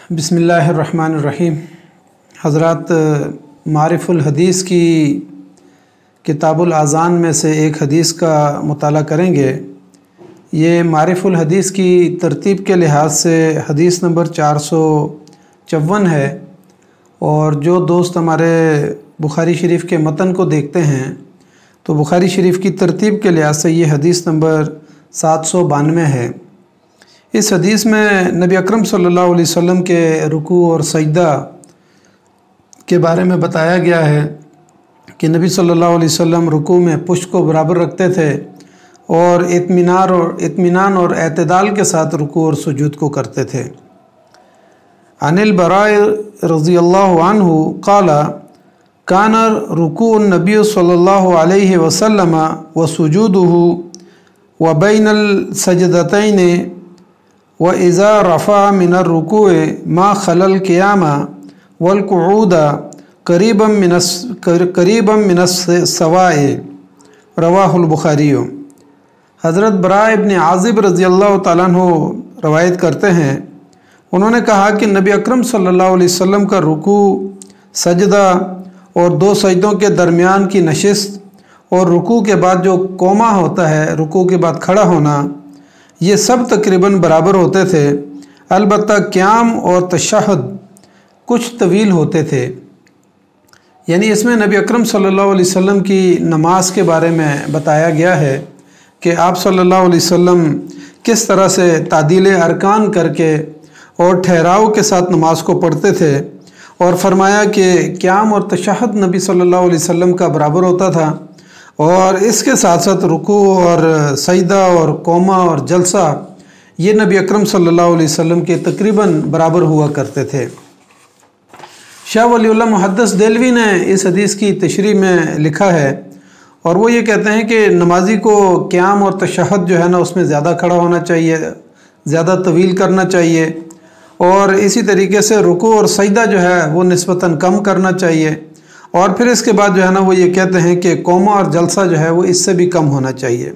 बिस्मिल्लाहिर्रहमानिर्रहीम। हज़रात मारिफुल हदीस की किताबुल आज़ान में से एक हदीस का मुताला करेंगे। ये मारिफुल हदीस की तरतीब के लिहाज से हदीस नंबर 454 है, और जो दोस्त हमारे बुखारी शरीफ के मतन को देखते हैं तो बुखारी शरीफ की तरतीब के लिहाज से ये हदीस नंबर 792 है। इस हदीस में नबी अकरम सल्लल्लाहु अलैहि वसल्लम के रुकू और सजदा के बारे में बताया गया है कि नबी सल्लल्लाहु अलैहि वसल्लम रुकू में पुष्ट को बराबर रखते थे और इत्मीनान और एतदाल के साथ रुकू और सुजूद को करते थे। अनिल बराए रज़ियल्लाहु अन्हु क़ाला काना रुकू नबी सल्लल्लाहु अलैहि वसल्लम व सुजूदुहु व बैनल सजदतैन व इज़ा रफ़ा मिनर रुकूअ मा खलल क़ियामा वल क़ुऊदा करीबम मिनस सवाए रवाहुल बुखारी। हज़रत बरा इब्न आज़िब रज़ियल्लाहु ताला अन्हु रवायत करते हैं, उन्होंने कहा कि नबी अकरम सल्लल्लाहु अलैहि वसल्लम का रुकू, सजदा और दो सजदों के दरमियान की नशिस्त और रुकू के बाद जो कोमा होता है, रुकू के बाद खड़ा होना, ये सब तकरीबन बराबर होते थे। अलबत्ता क़याम और तशहुद कुछ तवील होते थे। यानी इसमें नबी अकरम सल्लल्लाहु अलैहि वसल्लम की नमाज के बारे में बताया गया है कि आप सल्लल्लाहु अलैहि वसल्लम किस तरह से तादील अरकान करके और ठहराव के साथ नमाज को पढ़ते थे, और फरमाया कि क़याम और तशहुद नबी सल्लल्लाहु अलैहि वसल्लम का बराबर होता था, और इसके साथ साथ रुकू और सजदा और कोमा और जलसा ये नबी अकरम सल्लल्लाहु अलैहि वसल्लम के तकरीबन बराबर हुआ करते थे। शाह वलीउल्लाह मुहद्दिस देलवी ने इस हदीस की तशरीह में लिखा है, और वो ये कहते हैं कि नमाजी को क़याम और तशहुद जो है ना उसमें ज़्यादा खड़ा होना चाहिए, ज़्यादा तवील करना चाहिए, और इसी तरीके से रुकू और सजदा जो है वो निस्बतन कम करना चाहिए, और फिर इसके बाद जो है ना वो ये कहते हैं कि कोमा और जलसा जो है वो इससे भी कम होना चाहिए।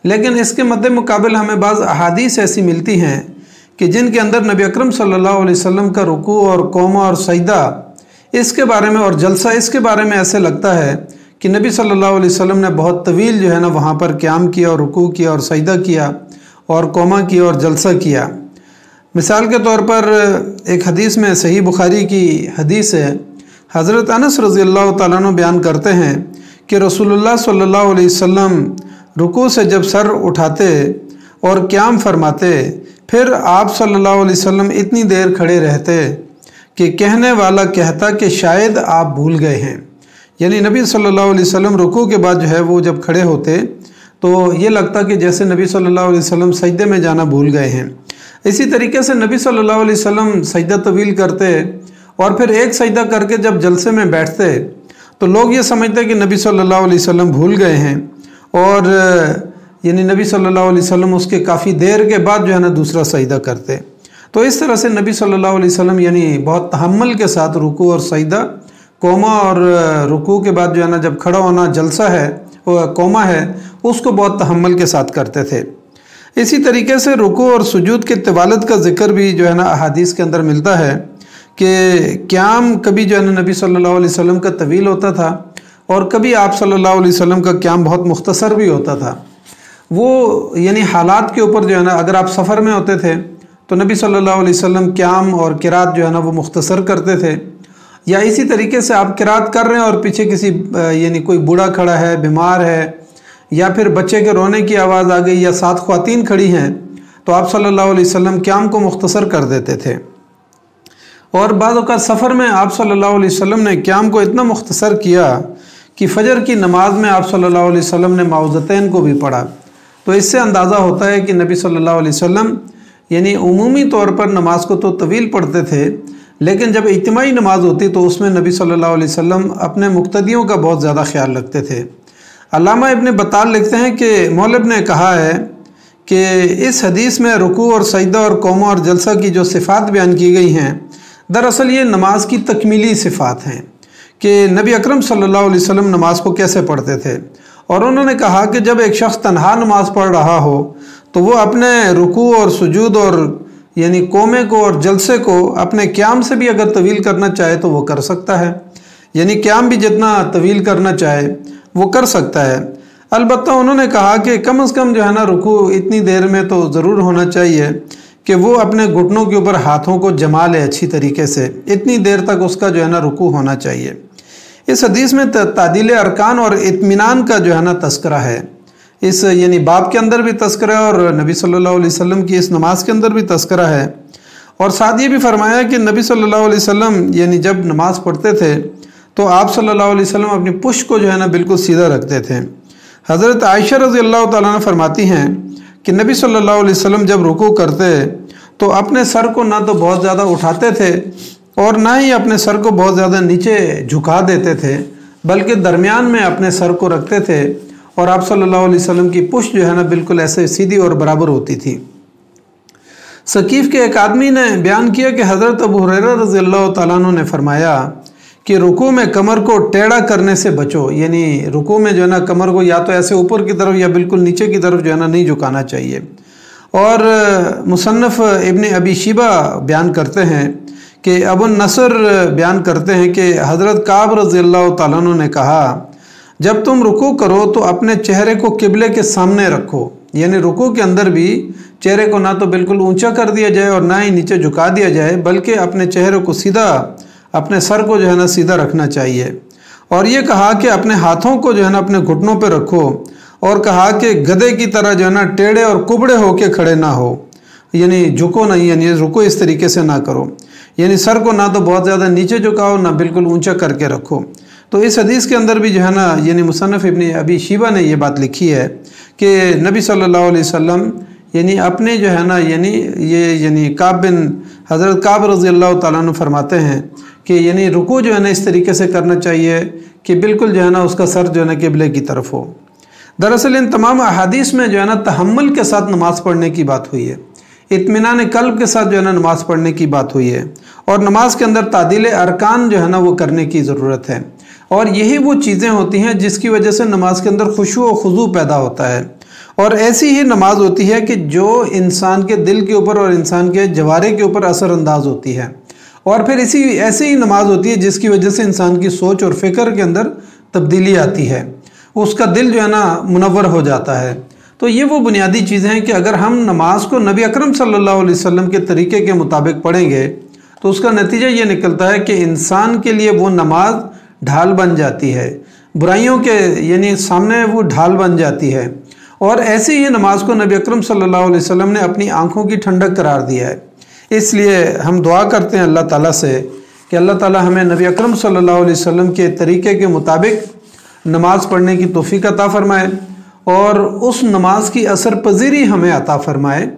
लेकिन इसके मद्दे मुकाबिल हमें बाज़ अहादीस ऐसी मिलती हैं कि जिनके अंदर नबी अकरम सल्लल्लाहु अलैहि वसल्लम का रुकू और कोमा और सजदा इसके बारे में और जलसा इसके बारे में ऐसे लगता है कि नबी सल्लल्लाहु अलैहि वसल्लम ने बहुत तवील जो है ना वहाँ पर क़याम किया और रुकू किया और सजदा किया और कोमा किया और जलसा किया। मिसाल के तौर पर एक हदीस में सही बुखारी की हदीस है, हज़रत अनस रज़ियल्लाहु ताला अन्हु बयान करते हैं कि रसूलुल्लाह सल्लल्लाहु अलैहि वसल्लम रुकू से जब सर उठाते और क़याम फरमाते, फिर आप सल्लल्लाहु अलैहि वसल्लम इतनी देर खड़े रहते कि कहने वाला कहता कि शायद आप भूल गए हैं। यानी नबी सल्लल्लाहु अलैहि वसल्लम रुकू के बाद जो है वो जब खड़े होते तो ये लगता कि जैसे नबी सल्लल्लाहु अलैहि वसल्लम सजदे में जाना भूल गए हैं। इसी तरीके से नबी सल्लल्लाहु अलैहि वसल्लम सजदा तवील करते और फिर एक सजदा करके जब जलसे में बैठते तो लोग ये समझते कि नबी सल्लल्लाहु अलैहि वसल्लम भूल गए हैं, और यानी नबी सल्लल्लाहु अलैहि वसल्लम उसके काफ़ी देर के बाद जो है ना दूसरा सजदा करते। तो इस तरह से नबी सल्लल्लाहु अलैहि वसल्लम यानी बहुत तहम्मुल के साथ रुकू और सजदा, कोमा और रुकू के बाद जो है ना जब खड़ा होना जलसा है वो कोमा है, उसको बहुत तहम्मुल के साथ करते थे। इसी तरीके से रुकू और सुजूद के तवालत का ज़िक्र भी जो है ना अहादीस के अंदर मिलता है कि क़याम कभी जो है ना नबी सल्लल्लाहु अलैहि वसल्लम का तवील होता था और कभी आप सल्लल्लाहु अलैहि वसल्लम का क़याम बहुत मुख्तसर भी होता था। वो यानी हालात के ऊपर जो है ना, अगर आप सफ़र में होते थे तो नबी सल्लल्लाहु अलैहि वसल्लम क़याम और क़िरात जो है ना वो मुख्तसर करते थे, या इसी तरीके से आप क़िरात कर रहे हैं और पीछे किसी यानी कोई बूढ़ा खड़ा है, बीमार है, या फिर बच्चे के रोने की आवाज़ आ गई, या साथ ख़वातीन खड़ी हैं, तो आप सल्लल्लाहु अलैहि वसल्लम क़याम को मुख्तसर कर देते थे। और बाद औक़ात सफ़र में आप सल्लल्लाहु अलैहि वसल्लम ने क़याम को इतना मुख्तसर किया कि फ़जर की नमाज में आप सल्लल्लाहु अलैहि वसल्लम ने माउज़तैन को भी पढ़ा। तो इससे अंदाज़ा होता है कि नबी सल्लल्लाहु अलैहि वसल्लम यानी उमूमी तौर पर नमाज को तो तवील पढ़ते थे, लेकिन जब इज्तिमाई नमाज होती तो उसमें नबी सल्लल्लाहु अलैहि वसल्लम अपने मुक्तदियों का बहुत ज़्यादा ख्याल रखते थे। अल्लामा इब्न बत्ताल लिखते हैं कि मौलवी ने कहा है कि इस हदीस में रुकू और सजदा और कोमा और जलसा की जो सिफ़ात बयान की गई हैं, दरअसल ये नमाज की तकमीली सिफ़ात हैं कि नबी अकरम सल्लल्लाहु अलैहि वसल्लम नमाज को कैसे पढ़ते थे। और उन्होंने कहा कि जब एक शख्स तन्हा नमाज पढ़ रहा हो तो वो अपने रुकू और सुजूद और यानी कोमे को और जलसे को अपने क़याम से भी अगर तवील करना चाहे तो वो कर सकता है, यानी क़याम भी जितना तवील करना चाहे वो कर सकता है। अलबत्ता उन्होंने कहा कि कम से कम जो है ना रुकू इतनी देर में तो ज़रूर होना चाहिए कि वो अपने घुटनों के ऊपर हाथों को जमा ले अच्छी तरीके से, इतनी देर तक उसका जो है ना रुकू होना चाहिए। इस हदीस में तादील अरकान और इत्मीनान का जो है ना तस्करा है, इस यानी बाब के अंदर भी तस्करा है और नबी सल्लल्लाहु अलैहि वसल्लम की इस नमाज के अंदर भी तस्करा है। और साथ ये भी फरमाया कि नबी सल्लल्लाहु अलैहि वसल्लम यानी जब नमाज़ पढ़ते थे तो आप सल्लल्लाहु अलैहि वसल्लम अपनी पुश्त को जो है ना बिल्कुल सीधा रखते थे। हज़रत आयशा रज़ी अल्लाह तआला अन्हा फरमाती हैं कि नबी सल्लल्लाहु अलैहि वसल्लम जब रुकू करते तो अपने सर को ना तो बहुत ज़्यादा उठाते थे और ना ही अपने सर को बहुत ज़्यादा नीचे झुका देते थे, बल्कि दरमियान में अपने सर को रखते थे और आप सल्लल्लाहु अलैहि वसल्लम की पुश्त जो है ना बिल्कुल ऐसे सीधी और बराबर होती थी। सकीफ़ के एक आदमी ने बयान किया कि हज़रत अबू हुरैरा रज़ी अल्लाह तआला अन्हु ने फरमाया कि रुकू में कमर को टेढ़ा करने से बचो, यानी रुकू में जो है ना कमर को या तो ऐसे ऊपर की तरफ या बिल्कुल नीचे की तरफ जो है ना नहीं झुकाना चाहिए। और मुसन्नफ़ इब्न अबी शिबा बयान करते हैं कि अबू नसर बयान करते हैं कि हज़रत काब रज़ी अल्लाह तआला अन्हु ने कहा, जब तुम रुकू करो तो अपने चेहरे को किबले के सामने रखो, यानी रुकू के अंदर भी चेहरे को ना तो बिल्कुल ऊंचा कर दिया जाए और ना ही नीचे झुका दिया जाए, बल्कि अपने चेहरे को सीधा, अपने सर को जो है ना सीधा रखना चाहिए। और ये कहा कि अपने हाथों को जो है ना अपने घुटनों पर रखो और कहा कि गधे की तरह जो है ना टेढ़े और कुबड़े होके खड़े ना हो, यानी झुको नहीं, यानी रुको इस तरीके से ना करो, यानी सर को ना तो बहुत ज़्यादा नीचे झुकाओ ना बिल्कुल ऊंचा करके रखो। तो इस हदीस के अंदर भी जो है ना यानी मुसन्नफ़ इब्न अबी शिबा ने ये बात लिखी है कि नबी सल्लल्लाहु अलैहि वसल्लम यानी अपने जो है ना यानी काब बिन हज़रत काब रज़ी अल्लाह तआला अन्हु फरमाते हैं कि यानी रुकू जो है ना इस तरीके से करना चाहिए कि बिल्कुल जो है ना उसका सर जो है ना किबले की तरफ हो। दरअसल इन तमाम अहादीस में जो है ना तहम्मुल के साथ नमाज़ पढ़ने की बात हुई है, इत्मीनान क़ल्ब के साथ जो है ना नमाज़ पढ़ने की बात हुई है और नमाज के अंदर तादील अरकान जो है ना वो करने की ज़रूरत है। और यही वो चीज़ें होती हैं जिसकी वजह से नमाज के अंदर खुशू और खुजू पैदा होता है। और ऐसी ही नमाज होती है कि जो इंसान के दिल के ऊपर और इंसान के जवारे के ऊपर असरअंदाज होती है। और फिर ऐसी ही नमाज होती है जिसकी वजह से इंसान की सोच और फ़िक्र के अंदर तब्दीली आती है, उसका दिल जो है ना मुनव्वर हो जाता है। तो ये वो बुनियादी चीज़ें हैं कि अगर हम नमाज को नबी अकरम सल्लल्लाहु अलैहि वसल्लम के तरीके के मुताबिक पढ़ेंगे तो उसका नतीजा ये निकलता है कि इंसान के लिए वो नमाज ढाल बन जाती है, बुराइयों के यानी सामने वो ढाल बन जाती है। और ऐसे ही नमाज को नबी अकरम सल्लल्लाहु अलैहि वसल्लम ने अपनी आँखों की ठंडक करार दिया है। इसलिए हम दुआ करते हैं अल्लाह ताला से कि अल्लाह ताला हमें नबी अकरम सल्लल्लाहु अलैहि वसल्लम के तरीके के मुताबिक नमाज़ पढ़ने की तौफीक अता फ़रमाए और उस नमाज की असर पजीरी हमें अता फ़रमाए।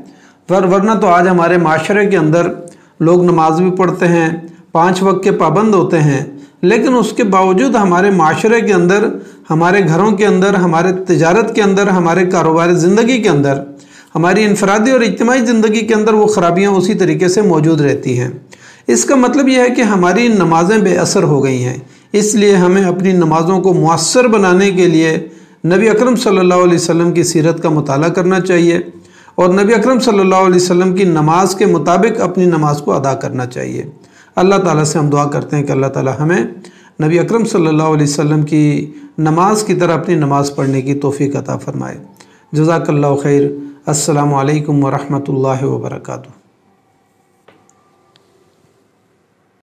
वरना तो आज हमारे माशरे के अंदर लोग नमाज भी पढ़ते हैं, 5 वक्त के पाबंद होते हैं, लेकिन उसके बावजूद हमारे माशरे के अंदर, हमारे घरों के अंदर, हमारे तिजारत के अंदर, हमारे कारोबारी ज़िंदगी के अंदर, हमारी इनफरादी और इज्तिमाई ज़िंदगी के अंदर वो ख़राबियाँ उसी तरीके से मौजूद रहती हैं। इसका मतलब यह है कि हमारी नमाज़ें बेअसर हो गई हैं। इसलिए हमें अपनी नमाज़ों को मुअस्सर बनाने के लिए नबी अकरम सल्लल्लाहु अलैहि वसल्लम की सीरत का मुताला करना चाहिए और नबी अकरम सल्लल्लाहु अलैहि वसल्लम की नमाज के मुताबिक अपनी नमाज को अदा करना चाहिए। अल्लाह ताला से हम दुआ करते हैं कि अल्लाह ताला हमें नबी अकरम सल्लल्लाहु अलैहि वसल्लम की नमाज की तरह अपनी नमाज़ पढ़ने की तौफीक अता फ़रमाए। जज़ाकल्लाहु खैर। अस्सलामु अलैकुम व रहमतुल्लाहि व बरकातुहू।